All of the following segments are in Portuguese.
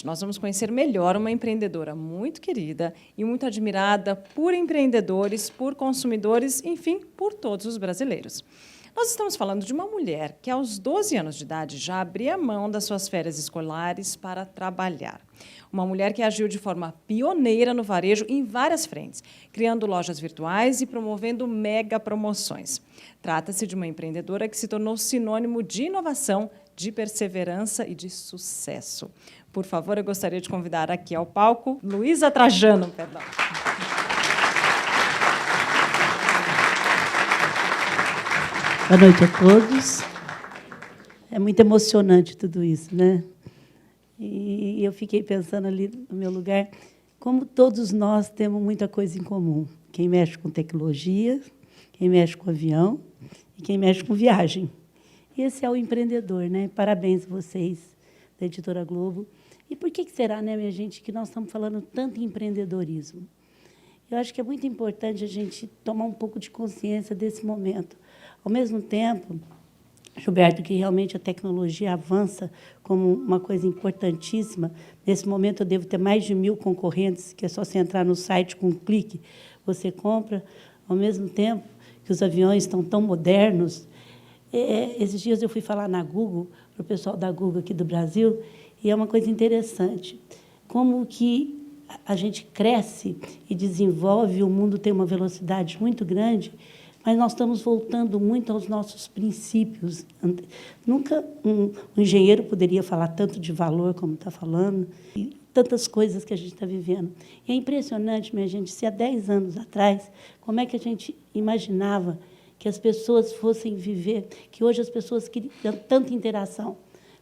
nós vamos conhecer melhor uma empreendedora muito querida e muito admirada por empreendedores, por consumidores, enfim, por todos os brasileiros. Nós estamos falando de uma mulher que, aos 12 anos de idade, já abria mão das suas férias escolares para trabalhar. Uma mulher que agiu de forma pioneira no varejo em várias frentes, criando lojas virtuais e promovendo mega promoções. Trata-se de uma empreendedora que se tornou sinônimo de inovação, de perseverança e de sucesso. Por favor, eu gostaria de convidar aqui ao palco Luísa Trajano. Perdão. Boa noite a todos. É muito emocionante tudo isso, né? E eu fiquei pensando ali no meu lugar, como todos nós temos muita coisa em comum. Quem mexe com tecnologia, quem mexe com avião e quem mexe com viagem. Esse é o empreendedor, né? Parabéns a vocês, da Editora Globo. E por que será, né, minha gente, que nós estamos falando tanto em empreendedorismo? Eu acho que é muito importante a gente tomar um pouco de consciência desse momento. Ao mesmo tempo, Gilberto, que realmente a tecnologia avança como uma coisa importantíssima. Nesse momento, eu devo ter mais de 1.000 concorrentes, que é só você entrar no site com um clique, você compra. Ao mesmo tempo que os aviões estão tão modernos. Esses dias eu fui falar na Google, para o pessoal da Google aqui do Brasil, e é uma coisa interessante. Como que a gente cresce e desenvolve, o mundo tem uma velocidade muito grande, mas nós estamos voltando muito aos nossos princípios. Nunca um engenheiro poderia falar tanto de valor como está falando, e tantas coisas que a gente está vivendo. E é impressionante, minha gente, se há 10 anos atrás, como é que a gente imaginava que as pessoas fossem viver, que hoje as pessoas queriam tanta interação.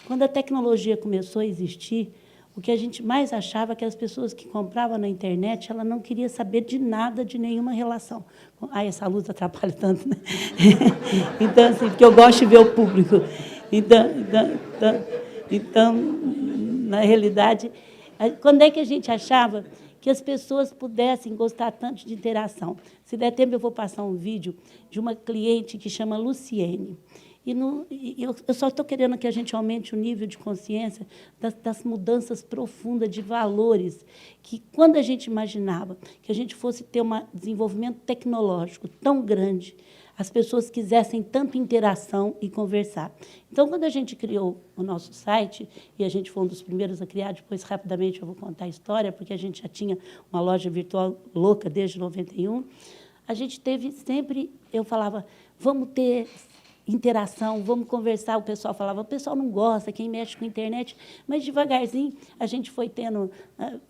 Quando a tecnologia começou a existir, o que a gente mais achava é que as pessoas que compravam na internet, ela não queria saber de nada, de nenhuma relação. Ai, essa luz atrapalha tanto, né? Então, assim, porque eu gosto de ver o público. Então, na realidade, quando é que a gente achava que as pessoas pudessem gostar tanto de interação? Se der tempo, eu vou passar um vídeo de uma cliente que chama Luciene. Eu só estou querendo que a gente aumente o nível de consciência das mudanças profundas de valores, que, quando a gente imaginava que a gente fosse ter um desenvolvimento tecnológico tão grande, as pessoas quisessem tanto interação e conversar. Então, quando a gente criou o nosso site, e a gente foi um dos primeiros a criar, depois, rapidamente, eu vou contar a história, porque a gente já tinha uma loja virtual louca desde 91, a gente teve sempre, eu falava, vamos ter interação, vamos conversar. O pessoal falava, o pessoal não gosta, quem mexe com a internet, mas devagarzinho a gente foi tendo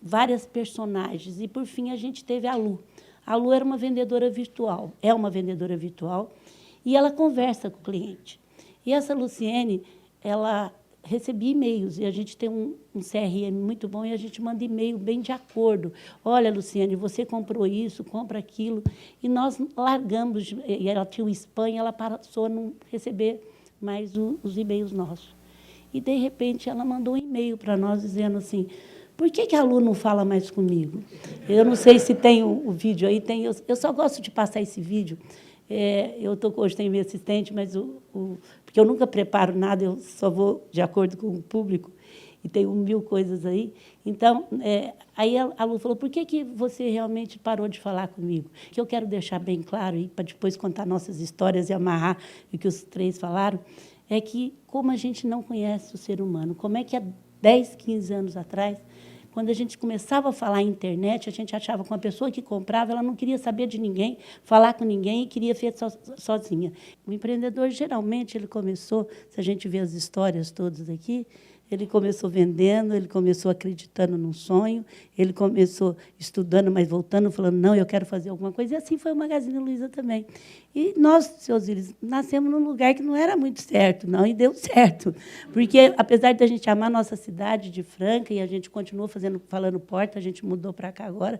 várias personagens e, por fim, a gente teve a Lu. A Lu era uma vendedora virtual, é uma vendedora virtual, e ela conversa com o cliente. E essa Luciene, ela recebia e-mails, e a gente tem um CRM muito bom, e a gente manda e-mail bem de acordo. Olha, Luciene, você comprou isso, compra aquilo. E nós largamos, e ela tinha o spam, e ela passou a não receber mais os e-mails nossos. E, de repente, ela mandou um e-mail para nós dizendo assim, por que a Lu não fala mais comigo? Eu não sei se tem o vídeo aí, tem, eu só gosto de passar esse vídeo. Hoje tenho minha assistente, mas porque eu nunca preparo nada, eu só vou de acordo com o público, e tem 1.000 coisas aí. Então, aí a Lu falou, por que você realmente parou de falar comigo? O que eu quero deixar bem claro, e para depois contar nossas histórias e amarrar o que os três falaram, é que como a gente não conhece o ser humano, como é que há 10, 15 anos atrás, quando a gente começava a falar em internet, a gente achava que uma pessoa que comprava, ela não queria saber de ninguém, falar com ninguém e queria ser sozinha. O empreendedor, geralmente, ele começou, se a gente vê as histórias todas aqui, ele começou vendendo, ele começou acreditando num sonho, ele começou estudando, mas voltando, falando, não, eu quero fazer alguma coisa. E assim foi o Magazine Luiza também. E nós, seu Osíris, nascemos num lugar que não era muito certo, não, e deu certo. Porque, apesar de a gente amar nossa cidade de Franca, e a gente continuou falando Porta, a gente mudou para cá agora,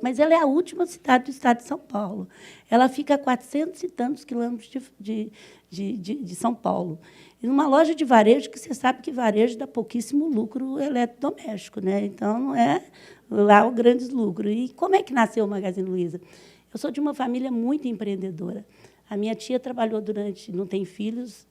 mas ela é a última cidade do estado de São Paulo. Ela fica a 400 e tantos quilômetros de São Paulo. E numa loja de varejo, que você sabe que varejo dá pouquíssimo lucro eletrodoméstico, né? Então, não é lá o grande lucro. E como é que nasceu o Magazine Luiza? Eu sou de uma família muito empreendedora. A minha tia trabalhou não tem filhos,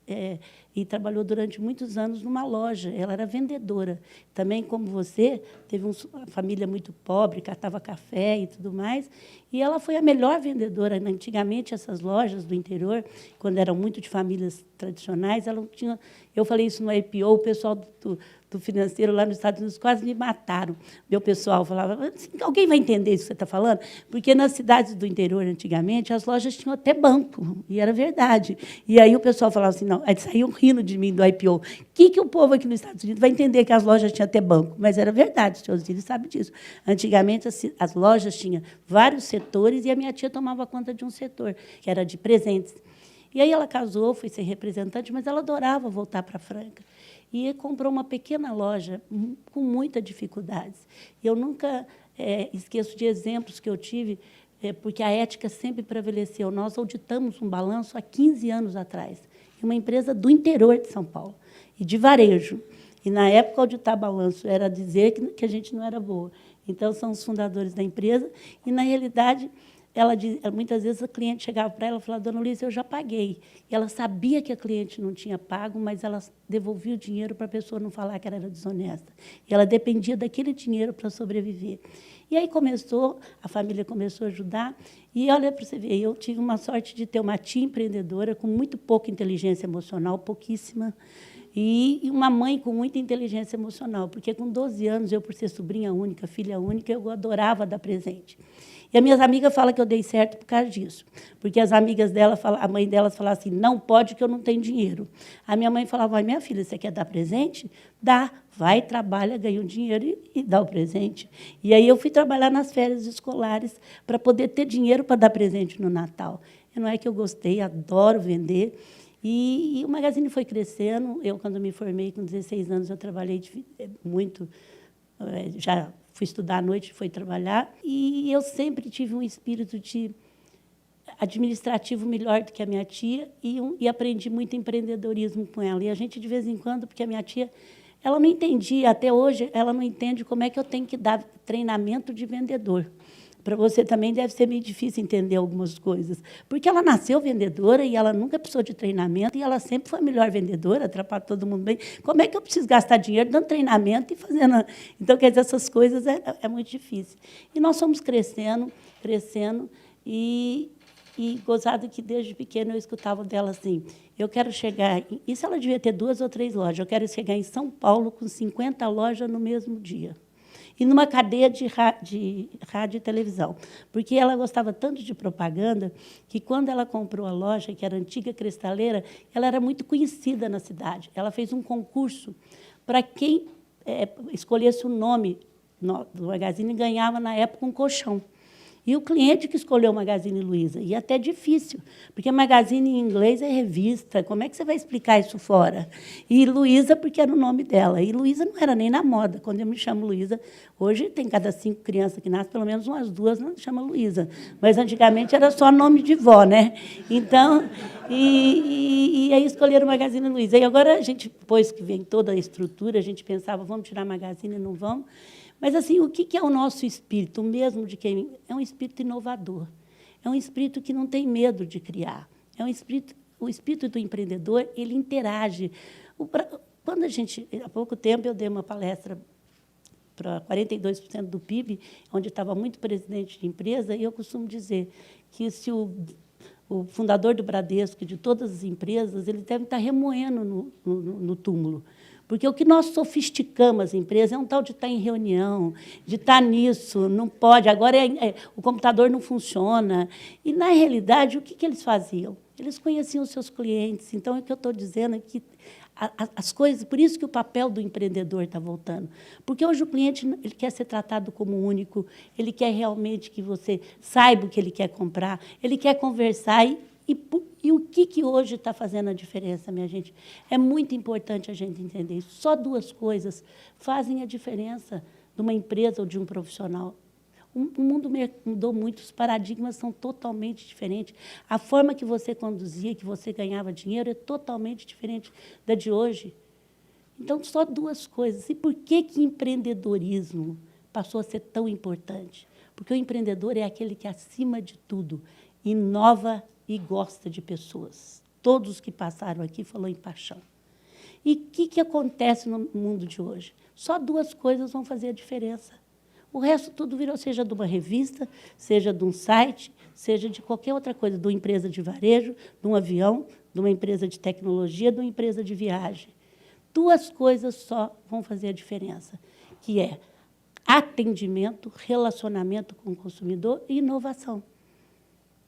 e trabalhou durante muitos anos numa loja. Ela era vendedora. Também, como você, teve uma família muito pobre, catava café e tudo mais, e ela foi a melhor vendedora. Antigamente, essas lojas do interior, quando eram muito de famílias tradicionais, ela não tinha... Eu falei isso no IPO, o pessoal do financeiro lá nos Estados Unidos quase me mataram. Meu pessoal falava, assim, alguém vai entender isso que você está falando? Porque nas cidades do interior, antigamente, as lojas tinham até banco, e era verdade. E aí o pessoal falava assim, não, aí saíam rindo de mim do IPO. O que o povo aqui nos Estados Unidos vai entender que as lojas tinham até banco? Mas era verdade, o senhor Osíris sabe disso. Antigamente, as lojas tinham vários setores, e a minha tia tomava conta de um setor, que era de presentes. E aí ela casou, foi ser representante, mas ela adorava voltar para Franca. E comprou uma pequena loja com muitas dificuldades. Eu nunca esqueço de exemplos que eu tive, porque a ética sempre prevaleceu. Nós auditamos um balanço há 15 anos atrás, em uma empresa do interior de São Paulo, e de varejo. E, na época, auditar balanço era dizer que a gente não era boa. Então, são os fundadores da empresa, e, na realidade, muitas vezes a cliente chegava para ela e falava, dona Luísa, eu já paguei. E ela sabia que a cliente não tinha pago, mas ela devolvia o dinheiro para a pessoa não falar que ela era desonesta. E ela dependia daquele dinheiro para sobreviver. E aí a família começou a ajudar. E olha para você ver, eu tive uma sorte de ter uma tia empreendedora com muito pouca inteligência emocional, pouquíssima, e uma mãe com muita inteligência emocional, porque com 12 anos, eu, por ser sobrinha única, filha única, eu adorava dar presente. E as minhas amigas falam que eu dei certo por causa disso, porque as amigas dela, a mãe delas falava assim, não pode que eu não tenho dinheiro. A minha mãe falava, minha filha, você quer dar presente? Dá, vai, trabalha, ganha um dinheiro e dá o presente. E aí eu fui trabalhar nas férias escolares para poder ter dinheiro para dar presente no Natal. E não é que eu gostei, adoro vender. E o Magazine foi crescendo. Eu, quando me formei, com 16 anos, eu trabalhei muito, já fui estudar à noite, fui trabalhar, e eu sempre tive um espírito administrativo melhor do que a minha tia, e aprendi muito empreendedorismo com ela. E a gente, de vez em quando, porque a minha tia, ela não entendia, até hoje, ela não entende como é que eu tenho que dar treinamento de vendedor. Para você também deve ser meio difícil entender algumas coisas, porque ela nasceu vendedora e ela nunca precisou de treinamento, e ela sempre foi a melhor vendedora, tratou todo mundo bem. Como é que eu preciso gastar dinheiro dando treinamento e fazendo... Então, quer dizer, essas coisas é muito difícil. E nós fomos crescendo, e gozado que desde pequena eu escutava dela assim, eu quero chegar... Isso ela devia ter 2 ou 3 lojas, eu quero chegar em São Paulo com 50 lojas no mesmo dia. E numa cadeia de rádio e televisão. Porque ela gostava tanto de propaganda que, quando ela comprou a loja, que era a antiga Cristaleira, ela era muito conhecida na cidade. Ela fez um concurso para quem escolhesse o nome do Magazine, ganhava, na época, um colchão. E o cliente que escolheu o Magazine Luiza. E até difícil, porque Magazine em inglês é revista. Como é que você vai explicar isso fora? E Luiza, porque era o nome dela. E Luiza não era nem na moda. Quando eu me chamo Luiza, hoje tem cada 5 crianças que nascem, pelo menos umas 2 não chama Luiza. Mas antigamente era só nome de vó, né? Então, e aí escolheram o Magazine Luiza. E agora a gente, depois que vem toda a estrutura, a gente pensava, vamos tirar Magazine, não vamos. Mas, assim, o que é o nosso espírito? O mesmo de quem... É um espírito inovador. É um espírito que não tem medo de criar. O espírito do empreendedor, ele interage. Quando há pouco tempo, eu dei uma palestra para 42% do PIB, onde estava muito presidente de empresa, e eu costumo dizer que, se o fundador do Bradesco e de todas as empresas, ele deve estar remoendo no túmulo. Porque o que nós sofisticamos as empresas é um tal de estar em reunião, de estar nisso, não pode, agora o computador não funciona. E, na realidade, o que eles faziam? Eles conheciam os seus clientes. Então, o que eu estou dizendo é que as coisas... Por isso que o papel do empreendedor está voltando. Porque hoje o cliente ele quer ser tratado como único, ele quer realmente que você saiba o que ele quer comprar, ele quer conversar. E o que hoje está fazendo a diferença, minha gente? É muito importante a gente entender isso. Só 2 coisas fazem a diferença de uma empresa ou de um profissional. O mundo mudou muito, os paradigmas são totalmente diferentes. A forma que você conduzia, que você ganhava dinheiro, é totalmente diferente da de hoje. Então, só 2 coisas. E por que empreendedorismo passou a ser tão importante? Porque o empreendedor é aquele que, acima de tudo, inova e gosta de pessoas. Todos que passaram aqui falaram em paixão. E o que acontece no mundo de hoje? Só duas coisas vão fazer a diferença. O resto tudo virou, seja de uma revista, seja de um site, seja de qualquer outra coisa, de uma empresa de varejo, de um avião, de uma empresa de tecnologia, de uma empresa de viagem. Duas coisas só vão fazer a diferença, que é atendimento, relacionamento com o consumidor e inovação.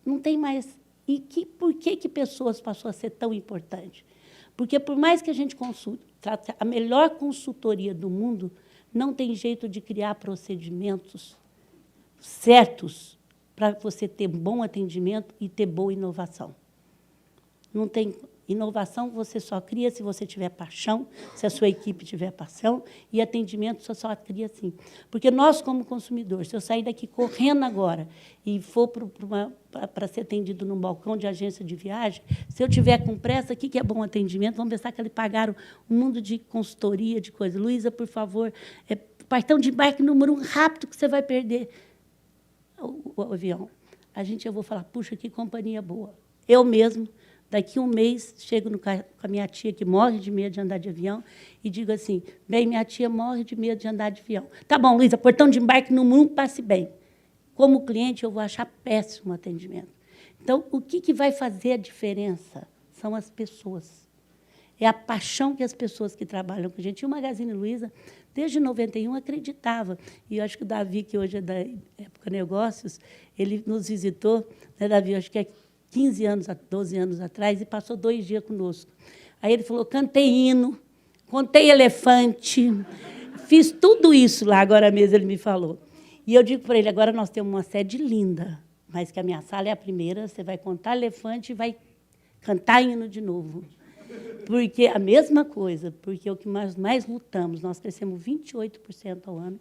Não tem mais. E por que pessoas passou a ser tão importante? Porque, por mais que a gente trate a melhor consultoria do mundo, não tem jeito de criar procedimentos certos para você ter bom atendimento e ter boa inovação. Não tem inovação, você só cria se você tiver paixão, se a sua equipe tiver paixão, e atendimento você só cria assim. Porque nós, como consumidor, se eu sair daqui correndo agora e for para ser atendido num balcão de agência de viagem, se eu tiver com pressa, o que é bom atendimento? Vamos pensar que eles pagaram um mundo de consultoria, de coisa. Luísa, por favor, cartão de embarque número 1, rápido, que você vai perder o avião. Eu vou falar, puxa, que companhia boa. Eu mesmo, daqui um mês, chego com a minha tia, que morre de medo de andar de avião, e digo assim, bem, minha tia morre de medo de andar de avião. Tá bom, Luísa, portão de embarque número 1, passe bem. Como cliente, eu vou achar péssimo o atendimento. Então, o que vai fazer a diferença são as pessoas. É a paixão que as pessoas que trabalham com a gente. E o Magazine Luiza, desde 91, acreditava. E eu acho que o Davi, que hoje é da Época Negócios, ele nos visitou, né, Davi? Eu acho que é 15 anos, 12 anos atrás, e passou 2 dias conosco. Aí ele falou, cantei hino, contei elefante, fiz tudo isso lá, agora mesmo ele me falou. E eu digo para ele, agora nós temos uma sede linda, mas que a minha sala é a primeira, você vai contar elefante e vai cantar hino de novo. Porque a mesma coisa, porque o que nós mais lutamos, nós crescemos 28% ao ano,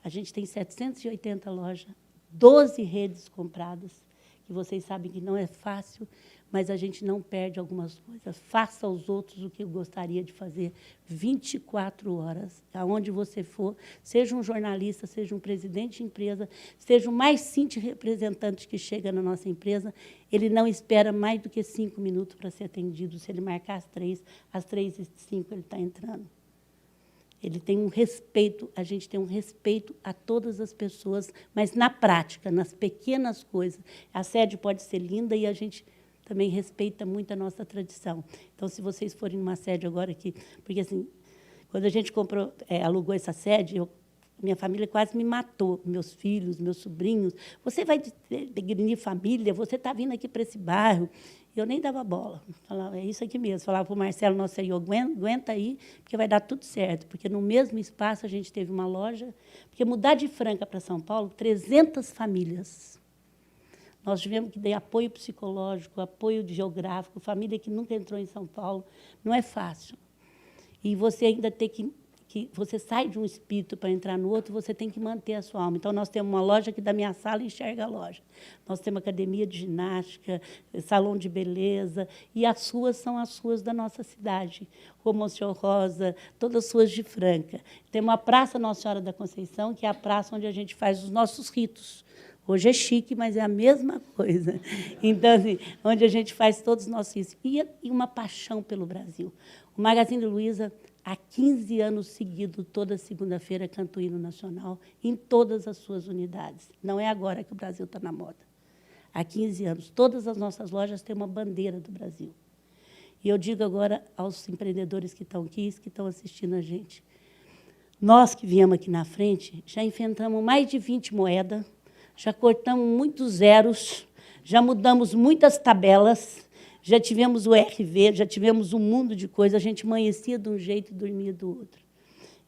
a gente tem 780 lojas, 12 redes compradas, que vocês sabem que não é fácil, mas a gente não perde algumas coisas. Faça aos outros o que eu gostaria de fazer 24 horas, aonde você for, seja um jornalista, seja um presidente de empresa, seja o mais simples representante que chega na nossa empresa, ele não espera mais do que 5 minutos para ser atendido. Se ele marcar às 3h05 ele está entrando. Ele tem um respeito, a gente tem um respeito a todas as pessoas, mas na prática, nas pequenas coisas. A sede pode ser linda e a gente também respeita muito a nossa tradição. Então, se vocês forem numa sede agora aqui, porque assim, quando a gente alugou essa sede, minha família quase me matou, meus filhos, meus sobrinhos. Você vai degrinir família, você está vindo aqui para esse bairro. Eu nem dava bola. Falava, é isso aqui mesmo. Falava para o Marcelo, nosso aí, aguenta aí, porque vai dar tudo certo. Porque no mesmo espaço a gente teve uma loja. Porque mudar de Franca para São Paulo, 300 famílias. Nós tivemos que dar apoio psicológico, apoio geográfico, família que nunca entrou em São Paulo. Não é fácil. E você ainda tem que você sai de um espírito para entrar no outro, você tem que manter a sua alma. Então, nós temos uma loja que da minha sala enxerga a loja. Nós temos academia de ginástica, salão de beleza, e as ruas são as ruas da nossa cidade. Rua Monsenhor Rosa, todas as ruas de Franca. Temos a Praça Nossa Senhora da Conceição, que é a praça onde a gente faz os nossos ritos. Hoje é chique, mas é a mesma coisa. Então, assim, onde a gente faz todos os nossos ritos. E uma paixão pelo Brasil. O Magazine Luiza, há 15 anos seguidos, toda segunda-feira, canta o hino nacional em todas as suas unidades. Não é agora que o Brasil está na moda. Há 15 anos, todas as nossas lojas têm uma bandeira do Brasil. E eu digo agora aos empreendedores que estão aqui, que estão assistindo a gente, nós que viemos aqui na frente, já enfrentamos mais de 20 moedas, já cortamos muitos zeros, já mudamos muitas tabelas, já tivemos o RV, já tivemos um mundo de coisas, a gente amanhecia de um jeito e dormia do outro.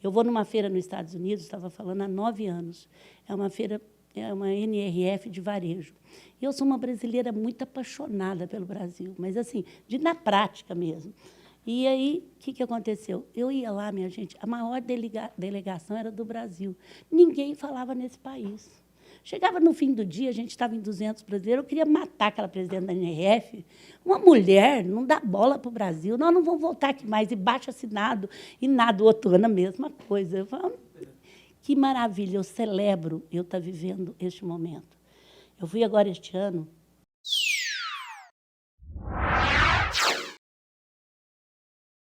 Eu vou numa feira nos Estados Unidos, estava falando, há 9 anos. É uma feira, é uma NRF de varejo. E eu sou uma brasileira muito apaixonada pelo Brasil, mas assim, na prática mesmo. E aí, o que aconteceu? Eu ia lá, minha gente, a maior delegação era do Brasil. Ninguém falava nesse país. Chegava no fim do dia, a gente estava em 200 brasileiros, eu queria matar aquela presidente da NRF. Uma mulher não dá bola para o Brasil, nós não vamos voltar aqui mais, e baixo-assinado, e nada, o outro ano a mesma coisa. Eu falo, que maravilha, eu celebro eu estar vivendo este momento. Eu fui agora este ano